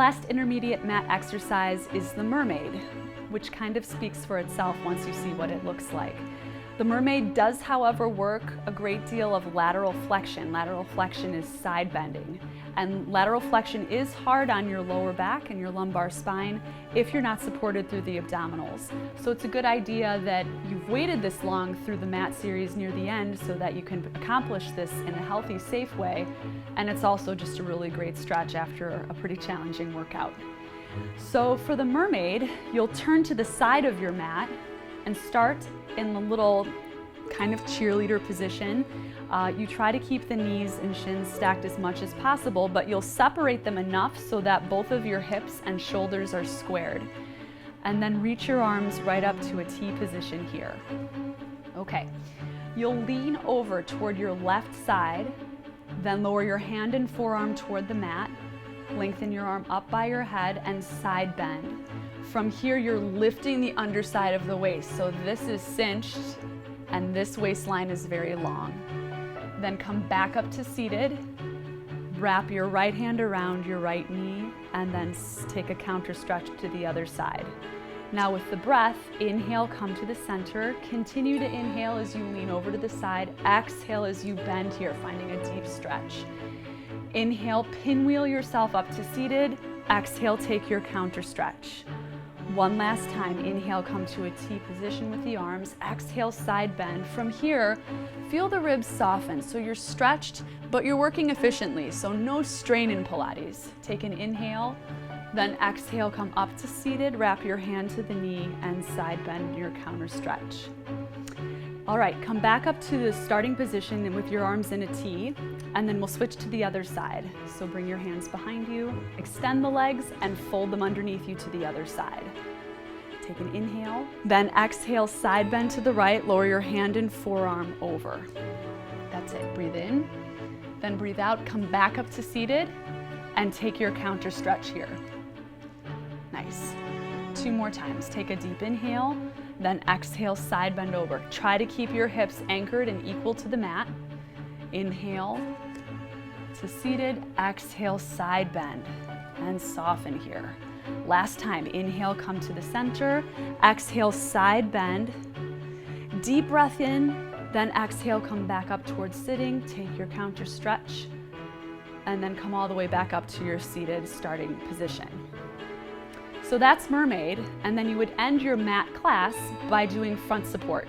last intermediate mat exercise is the Mermaid, which kind of speaks for itself once you see what it looks like. The Mermaid does, however, work a great deal of lateral flexion. Lateral flexion is side bending, and lateral flexion is hard on your lower back and your lumbar spine if you're not supported through the abdominals. So it's a good idea that you've waited this long through the mat series near the end so that you can accomplish this in a healthy, safe way, and it's also just a really great stretch after a pretty challenging workout. So for the Mermaid, you'll turn to the side of your mat and start in the little kind of cheerleader position. You try to keep the knees and shins stacked as much as possible, but you'll separate them enough so that both of your hips and shoulders are squared. And then reach your arms right up to a T position here. Okay, you'll lean over toward your left side, then lower your hand and forearm toward the mat, lengthen your arm up by your head and side bend. From here, you're lifting the underside of the waist. So this is cinched and this waistline is very long. Then come back up to seated, wrap your right hand around your right knee, and then take a counter stretch to the other side. Now with the breath, inhale, come to the center. Continue to inhale as you lean over to the side. Exhale as you bend here, finding a deep stretch. Inhale, pinwheel yourself up to seated. Exhale, take your counter stretch. One last time, inhale, come to a T position with the arms. Exhale, side bend. From here, feel the ribs soften. So you're stretched, but you're working efficiently. So no strain in Pilates. Take an inhale, then exhale, come up to seated, wrap your hand to the knee and side bend your counter stretch. All right, come back up to the starting position with your arms in a T, and then we'll switch to the other side. So bring your hands behind you, extend the legs, and fold them underneath you to the other side. Take an inhale, then exhale, side bend to the right, lower your hand and forearm over. That's it, breathe in, then breathe out, come back up to seated, and take your counter stretch here. Nice. 2 more times, take a deep inhale, then exhale, side bend over. Try to keep your hips anchored and equal to the mat. Inhale to seated, exhale, side bend, and soften here. Last time, inhale, come to the center, exhale, side bend. Deep breath in, then exhale, come back up towards sitting, take your counter stretch, and then come all the way back up to your seated starting position. So that's Mermaid, and then you would end your mat class by doing front support.